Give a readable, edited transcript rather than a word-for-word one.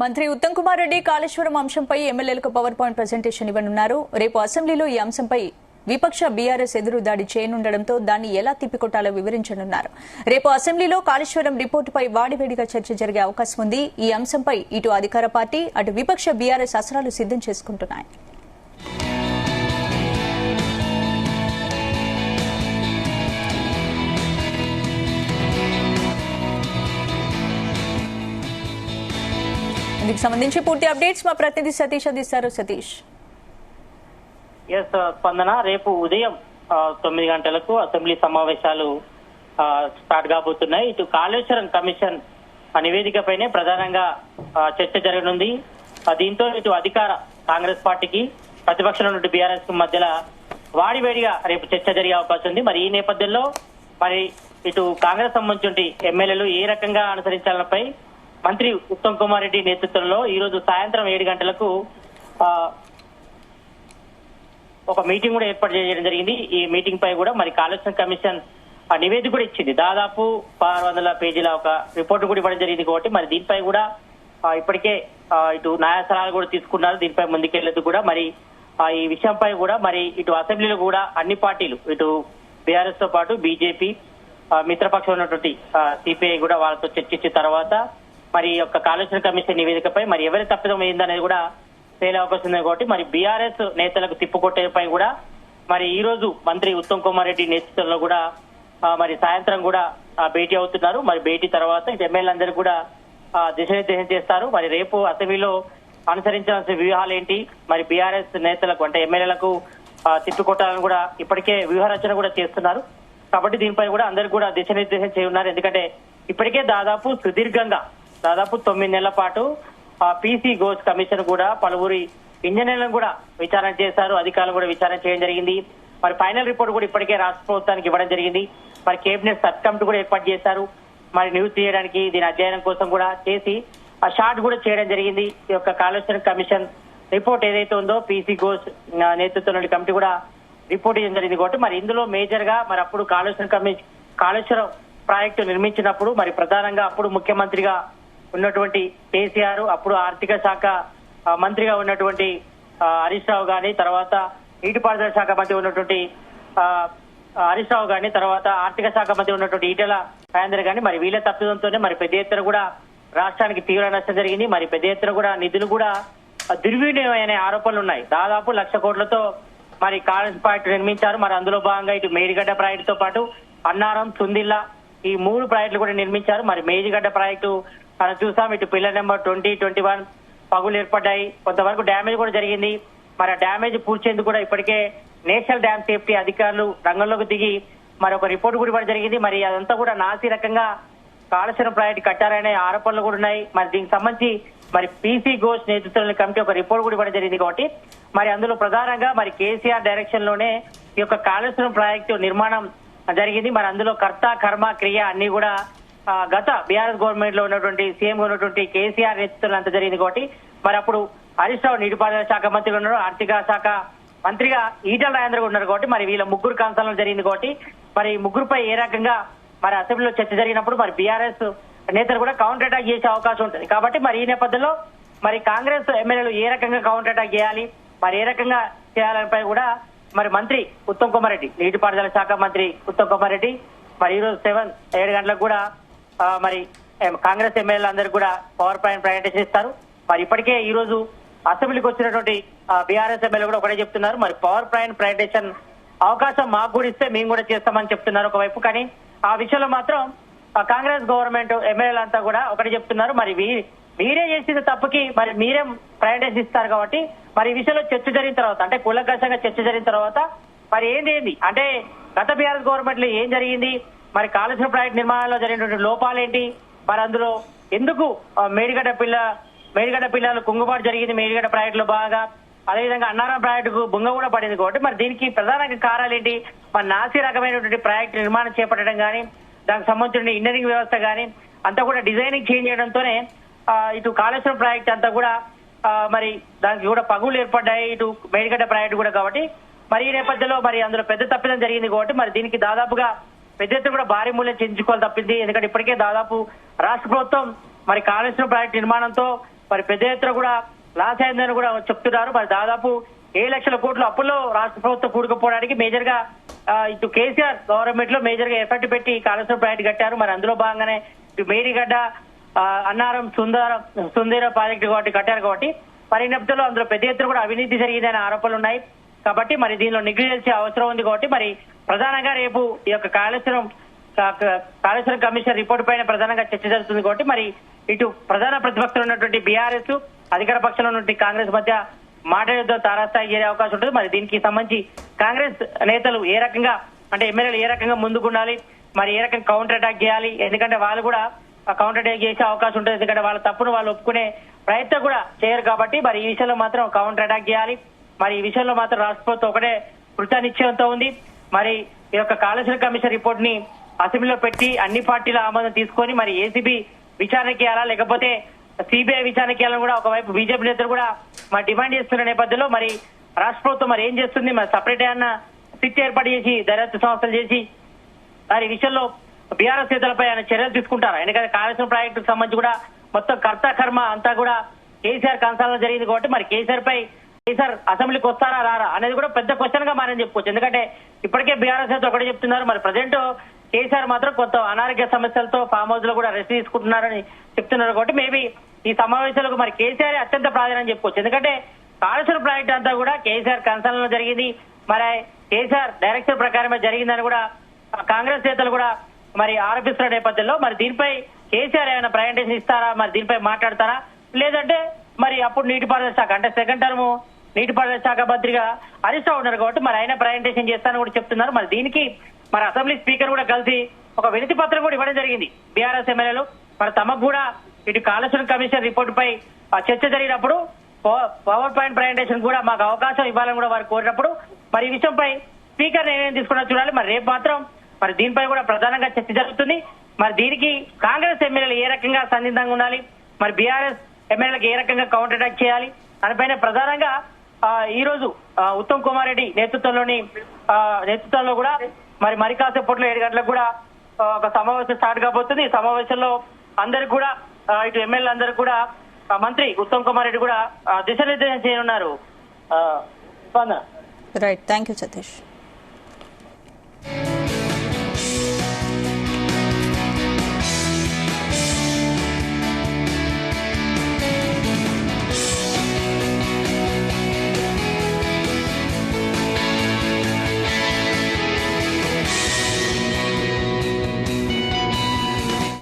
మంత్రి ఉత్తమ్ కుమార్ రెడ్డి కాళేశ్వరం అంశంపై ఎమ్మెల్యేలకు పవర్ పాయింట్ ప్రెజెంటేషన్ ఇవ్వనున్నారు. రేపు అసెంబ్లీలో ఈ అంశంపై విపక్ష బీఆర్ఎస్ ఎదురుదాడి చేయనుండడంతో దాన్ని ఎలా తిప్పికొట్టాలో వివరించనున్నారు. రేపు అసెంబ్లీలో కాళేశ్వరం రిపోర్టుపై వాడివేడిగా చర్చ జరిగే అవకాశం ఉంది. ఈ అంశంపై ఇటు అధికార పార్టీ అటు విపక్ష బీఆర్ఎస్ అస్త్రాలు సిద్దం చేసుకుంటున్నాయి. ఇందుకు సంబంధించి పూర్తి అప్డేట్స్ మా ప్రతినిధి సతీష్ అందిస్తారు. సతీష్. స్పందన, రేపు ఉదయం 9 గంటలకు అసెంబ్లీ సమావేశాలు స్టార్ట్ కాబోతున్నాయి. ఇటు కాళేశ్వరం కమిషన్ నివేదికపైనే ప్రధానంగా చర్చ జరగనుంది. దీంతో ఇటు అధికార కాంగ్రెస్ పార్టీకి ప్రతిపక్షంలో నుండి బీఆర్ఎస్ కు మధ్యలో వాడివేడిగా రేపు చర్చ జరిగే అవకాశం ఉంది. మరి ఈ నేపథ్యంలో మరి ఇటు కాంగ్రెస్ సంబంధించి ఎమ్మెల్యేలు ఏ రకంగా అనుసరించాలపై మంత్రి ఉత్తమ్ కుమార్ రెడ్డి నేతృత్వంలో ఈ రోజు సాయంత్రం 7 గంటలకు ఒక మీటింగ్ కూడా ఏర్పాటు చేయడం జరిగింది. ఈ మీటింగ్ పై కూడా మరి కాళేశ్వరం కమిషన్ నివేదిక కూడా ఇచ్చింది. దాదాపు 600 పేజీల ఒక రిపోర్టు కూడా ఇవ్వడం జరిగింది. కాబట్టి మరి దీనిపై కూడా ఇప్పటికే ఇటు న్యాయస్థానాలు కూడా తీసుకున్నారు. దీనిపై ముందుకెళ్లేదు కూడా మరి ఈ విషయంపై కూడా మరి ఇటు అసెంబ్లీలో కూడా అన్ని పార్టీలు ఇటు బీఆర్ఎస్ తో పాటు బీజేపీ మిత్రపక్షం ఉన్నటువంటి సిపిఐ కూడా వాళ్ళతో చర్చించిన తర్వాత మరి యొక్క కాళేశ్వరం కమిషన్ నివేదికపై మరి ఎవరి తప్పిదం అయిందనేది కూడా తేలే అవకాశం ఉంది. కాబట్టి మరి బీఆర్ఎస్ నేతలకు తిప్పుకొట్టేపై కూడా మరి ఈ రోజు మంత్రి ఉత్తమ్ కుమార్ రెడ్డి నేతృత్వంలో కూడా మరి సాయంత్రం కూడా భేటీ అవుతున్నారు. మరి భేటీ తర్వాత ఎమ్మెల్యేలందరూ కూడా దిశానిర్దేశం చేస్తారు. మరి రేపు అసెంబ్లీలో అనుసరించాల్సిన వ్యూహాలు ఏంటి, మరి బీఆర్ఎస్ నేతలకు అంటే ఎమ్మెల్యేలకు తిప్పుకొట్టాలని కూడా ఇప్పటికే వ్యూహరచన కూడా చేస్తున్నారు. కాబట్టి దీనిపై కూడా అందరికి కూడా దిశానిర్దేశం చేయనున్నారు. ఎందుకంటే ఇప్పటికే దాదాపు సుదీర్ఘంగా 9 నెలల పాటు పీసీ ఘోష్ కమిషన్ కూడా పలువురి ఇంజనీర్లను కూడా విచారణ చేశారు. అధికారులు కూడా విచారణ చేయడం జరిగింది. మరి ఫైనల్ రిపోర్ట్ కూడా ఇప్పటికే రాష్ట్ర ప్రభుత్వానికి ఇవ్వడం జరిగింది. మరి కేబినెట్ సబ్ కమిటీ కూడా ఏర్పాటు చేశారు. మరి న్యూస్ తీయడానికి దీని అధ్యయనం కోసం కూడా చేసి ఆ షార్ట్ కూడా చేయడం జరిగింది. ఈ యొక్క కాళేశ్వరం కమిషన్ రిపోర్ట్ ఏదైతే ఉందో పీసీ ఘోష్ నేతృత్వంలోని కమిటీ కూడా రిపోర్ట్ చేయడం జరిగింది. కాబట్టి మరి ఇందులో మేజర్ గా మరి అప్పుడు కాళేశ్వరం ప్రాజెక్టు నిర్మించినప్పుడు మరి ప్రధానంగా అప్పుడు ముఖ్యమంత్రిగా ఉన్నటువంటి కేసీఆర్, అప్పుడు ఆర్థిక శాఖ మంత్రిగా ఉన్నటువంటి హరీష్ రావు గాని, తర్వాత నీటిపారుదల శాఖ మంత్రి ఉన్నటువంటి హరీష్ రావు గాని, తర్వాత ఆర్థిక శాఖ మంత్రి ఉన్నటువంటి ఈటెల రాజేందర్ గాని మరి వీళ్ళ తప్పిదంతోనే మరి పెద్ద ఎత్తున కూడా రాష్ట్రానికి తీవ్ర నష్టం జరిగింది. మరి పెద్ద ఎత్తున కూడా నిధులు కూడా దుర్వినియోగం అనే ఆరోపణలు ఉన్నాయి. దాదాపు 1,00,000 కోట్లతో మరి కాళేశ్వరం ప్రాజెక్టు నిర్మించారు. మరి అందులో భాగంగా ఇటు మేడిగడ్డ ప్రాజెక్టుతో పాటు అన్నారం, చుందిల్లా ఈ 3 ప్రాజెక్టులు కూడా నిర్మించారు. మరి మేడిగడ్డ ప్రాజెక్టు మనం చూసాం. ఇటు పిల్లర్ నెంబర్ 20, 21 పగులు ఏర్పడ్డాయి. కొంతవరకు డ్యామేజ్ కూడా జరిగింది. మరి ఆ డ్యామేజ్ పూడ్చేందుకు కూడా ఇప్పటికే నేషనల్ డ్యామ్ సేఫ్టీ అధికారులు రంగంలోకి దిగి మరి ఒక రిపోర్ట్ కూడా ఇవ్వడం జరిగింది. మరి అదంతా కూడా నాసి రకంగా కాళేశ్వరం ప్రాజెక్టు కట్టారనే ఆరోపణలు కూడా ఉన్నాయి. మరి దీనికి సంబంధించి మరి పీసీ ఘోష్ నేతృత్వంలోని కమిటీ ఒక రిపోర్ట్ కూడా ఇవ్వడం జరిగింది. కాబట్టి మరి అందులో ప్రధానంగా మరి కేసీఆర్ డైరెక్షన్ లోనే ఈ యొక్క కాళేశ్వరం ప్రాజెక్టు నిర్మాణం జరిగింది. మరి అందులో కర్త కర్మ క్రియ అన్ని కూడా గత బీఆర్ఎస్ గవర్నమెంట్ లో ఉన్నటువంటి సీఎం ఉన్నటువంటి కేసీఆర్ నేతృత్వంలో అంత జరిగింది. కాబట్టి మరి అప్పుడు హరీష్ రావు నీటిపారుదల శాఖ మంత్రిగా ఉన్నారు, ఆర్థిక శాఖ మంత్రిగా ఈటెల రాజేందర్ ఉన్నారు. కాబట్టి మరి వీళ్ళ ముగ్గురు కన్సల్టలో జరిగింది. కాబట్టి మరి ముగ్గురుపై ఏ రకంగా మరి అసెంబ్లీలో చర్చ జరిగినప్పుడు మరి బీఆర్ఎస్ నేతలు కూడా కౌంటర్ అటాక్ చేసే అవకాశం ఉంటుంది. కాబట్టి మరి ఈ నేపథ్యంలో మరి కాంగ్రెస్ ఎమ్మెల్యేలు ఏ రకంగా కౌంటర్ అటాక్ చేయాలి, మరి ఏ రకంగా చేయాలనిపై కూడా మరి మంత్రి ఉత్తమ్ కుమార్ రెడ్డి, నీటిపారుదల శాఖ మంత్రి ఉత్తమ్ కుమార్ రెడ్డి మరి ఈ రోజు 7 గంటలకు కూడా మరి కాంగ్రెస్ ఎమ్మెల్యేలు అందరూ కూడా పవర్ పాయింట్ ప్రకటన ఇస్తారు. మరి ఇప్పటికే ఈ రోజు అసెంబ్లీకి వచ్చినటువంటి బీఆర్ఎస్ ఎమ్మెల్యే కూడా ఒకటే చెప్తున్నారు. మరి పవర్ పాయింట్ ప్రకటన అవకాశం మాకు కూడా ఇస్తే మేము కూడా చేస్తామని చెప్తున్నారు ఒకవైపు. కానీ ఆ విషయంలో మాత్రం కాంగ్రెస్ గవర్నమెంట్ ఎమ్మెల్యేలంతా కూడా ఒకటి చెప్తున్నారు. మరి మీరే చేసిన తప్పుకి మరి మీరే ప్రకటన ఇస్తారు. కాబట్టి మరి ఈ విషయంలో చర్చ జరిగిన తర్వాత అంటే కూలంకషంగా చర్చ జరిగిన తర్వాత మరి ఏంది అంటే గత బీఆర్ఎస్ గవర్నమెంట్ లో ఏం జరిగింది, మరి కాళేశ్వరం ప్రాజెక్టు నిర్మాణంలో జరిగినటువంటి లోపాలేంటి, మరి అందులో ఎందుకు మేడిగడ్డ పిల్లలు కుంగుబాటు జరిగింది మేడిగడ్డ ప్రాజెక్టులో బాగా, అదేవిధంగా అన్నారం ప్రాజెక్టుకు బొంగ కూడా పడింది. కాబట్టి మరి దీనికి ప్రధానంగా కారణాలు ఏంటి, మరి నాసి రకమైనటువంటి ప్రాజెక్టు నిర్మాణం చేపట్టడం కానీ, దానికి సంబంధించిన ఇంజనీరింగ్ వ్యవస్థ కానీ అంతా కూడా డిజైనింగ్ చేంజ్ చేయడంతోనే ఇటు కాళేశ్వరం ప్రాజెక్టు అంతా కూడా మరి దానికి కూడా పగులు ఏర్పడ్డాయి, ఇటు మేడిగడ్డ ప్రాజెక్టు కూడా. కాబట్టి మరి ఈ నేపథ్యంలో మరి అందులో పెద్ద తప్పిదం జరిగింది. కాబట్టి మరి దీనికి దాదాపుగా పెద్ద ఎత్తున కూడా భారీ మూల్యం చెల్లించుకోవాలి తప్పింది. ఎందుకంటే ఇప్పటికే దాదాపు రాష్ట్ర ప్రభుత్వం మరి కాళేశ్వరం ప్రాజెక్టు నిర్మాణంతో మరి పెద్ద ఎత్తున కూడా లాస్ అయిందని కూడా చెప్తున్నారు. మరి దాదాపు 7 లక్షల కోట్ల అప్పుల్లో రాష్ట్ర ప్రభుత్వం కూడుకుపోవడానికి మేజర్ గా ఇటు కేసీఆర్ గవర్నమెంట్ లో మేజర్ గా ఎఫర్ట్ పెట్టి కాళేశ్వరం ప్రాజెక్ట్ కట్టారు. మరి అందులో భాగంగానే ఇటు మేడిగడ్డ అన్నారం సుందర ప్రాజెక్టు కాబట్టి కట్టారు కాబట్టి మరి నేపథ్యంలో అందులో పెద్ద ఎత్తున కూడా అవినీతి జరిగిందనే ఆరోపణలు ఉన్నాయి. కాబట్టి మరి దీనిలో నిగ్రహించే అవసరం ఉంది కాబట్టి మరి ప్రధానంగా రేపు ఈ యొక్క కాళేశ్వరం కమిషన్ రిపోర్ట్ పైన ప్రధానంగా చర్చ జరుగుతుంది కాబట్టి మరి ఇటు ప్రధాన ప్రతిపక్షంలో ఉన్నటువంటి బీఆర్ఎస్ అధికార పక్షంలో ఉన్నటువంటి కాంగ్రెస్ మధ్య మాట యుద్ధం తారాస్థాయికి చేరే అవకాశం ఉంటుంది. మరి దీనికి సంబంధించి కాంగ్రెస్ నేతలు ఏ రకంగా అంటే ఎమ్మెల్యేలు ఏ రకంగా ముందుకుండాలి, మరి ఏ రకంగా కౌంటర్ అటాక్ చేయాలి, ఎందుకంటే వాళ్ళు కూడా కౌంటర్ అటాక్ చేసే అవకాశం ఉంటుంది. ఎందుకంటే వాళ్ళ తప్పును వాళ్ళు ఒప్పుకునే ప్రయత్నం కూడా చేయరు కాబట్టి మరి ఈ విషయంలో మాత్రం కౌంటర్ అటాక్ చేయాలి. మరి ఈ విషయంలో మాత్రం రాష్ట్ర ప్రభుత్వం ఒకటే కృతనిశ్చయంతో ఉంది. మరి ఈ యొక్క కాళేశ్వరం కమిషన్ రిపోర్ట్ ని అసెంబ్లీలో పెట్టి అన్ని పార్టీల ఆమోదం తీసుకొని మరి ఏసీబీ విచారణకి చేయాలా లేకపోతే సిబిఐ విచారణకి చేయాలని కూడా ఒకవైపు బీజేపీ నేతలు కూడా మరి డిమాండ్ చేస్తున్న నేపథ్యంలో మరి రాష్ట్ర ప్రభుత్వం మరి ఏం చేస్తుంది, మరి సపరేట్ అయిన సిట్ ఏర్పాటు చేసి దర్యాప్తు సంస్థలు చేసి మరి ఈ విషయంలో బీఆర్ఎస్ నేతలపై ఆయన చర్యలు తీసుకుంటారా? ఎందుకంటే కాళేశ్వరం ప్రాజెక్టుకు సంబంధించి కూడా మొత్తం కర్త కర్మ అంతా కూడా కేసీఆర్ కన్సల్ట్ జరిగింది కాబట్టి మరి కేసీఆర్ అసెంబ్లీకి వస్తారా రారా అనేది కూడా పెద్ద క్వశ్చన్ గా మారని చెప్పుకోవచ్చు. ఎందుకంటే ఇప్పటికే బీఆర్ఎస్ నేతలు ఒకటే చెప్తున్నారు, మరి ప్రజెంట్ కేసీఆర్ మాత్రం కొంత అనారోగ్య సమస్యలతో ఫామ్ హౌస్ లో కూడా రెస్ట్ తీసుకుంటున్నారని చెప్తున్నారు. కాబట్టి మేబీ ఈ సమావేశాలకు మరి కేసీఆర్ అత్యంత ప్రాధాన్యం చెప్పుకోవచ్చు. ఎందుకంటే కాళేశ్వరం ప్రాజెక్ట్ అంతా కూడా కేసీఆర్ కన్సల్ట్ లో జరిగింది, మరి కేసీఆర్ డైరెక్షన్ ప్రకారమే జరిగిందని కూడా కాంగ్రెస్ నేతలు కూడా మరి ఆరోపిస్తున్న నేపథ్యంలో మరి దీనిపై కేసీఆర్ ఏమైనా ప్రజెంటేషన్ ఇస్తారా, మరి దీనిపై మాట్లాడతారా, లేదంటే మరి అప్పుడు నీటిపారుదల శాఖ అంటే సెకండ్ టర్మ్ నీటిపారుదల శాఖ మంత్రిగా హరీష్ రావు ఉన్నారు కాబట్టి మరి ఆయన ప్రజెంటేషన్ చేస్తానని కూడా చెప్తున్నారు. మరి దీనికి మరి అసెంబ్లీ స్పీకర్ కూడా కలిసి ఒక వినతి పత్రం కూడా ఇవ్వడం జరిగింది బీఆర్ఎస్ ఎమ్మెల్యేలు. మరి తమకు కూడా ఇటు కాళేశ్వరం కమిషన్ రిపోర్ట్ పై చర్చ జరిగినప్పుడు పవర్ పాయింట్ ప్రజెంటేషన్ కూడా మాకు అవకాశం ఇవ్వాలని కూడా వారు కోరినప్పుడు మరి ఈ విషయంపై స్పీకర్ నిర్ణయం తీసుకున్నా చూడాలి. మరి రేపు మాత్రం మరి దీనిపై కూడా ప్రధానంగా చర్చ జరుగుతుంది. మరి దీనికి కాంగ్రెస్ ఎమ్మెల్యేలు ఏ రకంగా సందిగ్ధంగా ఉండాలి, మరి బీఆర్ఎస్ ఎమ్మెల్యేలకు ఏ రకంగా కౌంటర్ అటాక్ చేయాలి దానిపైన ప్రధానంగా ఈ రోజు ఉత్తమ్ కుమార్ రెడ్డి నేతృత్వంలో కూడా మరి కాసేపట్లో 7 గంటలకు కూడా ఒక సమావేశం స్టార్ట్ కాబోతుంది. ఈ సమావేశంలో అందరికి కూడా ఇటు ఎమ్మెల్యేలు అందరికి కూడా మంత్రి ఉత్తమ్ కుమార్ రెడ్డి కూడా దిశానిర్దేశం చేయనున్నారు. Right, thank you Satish.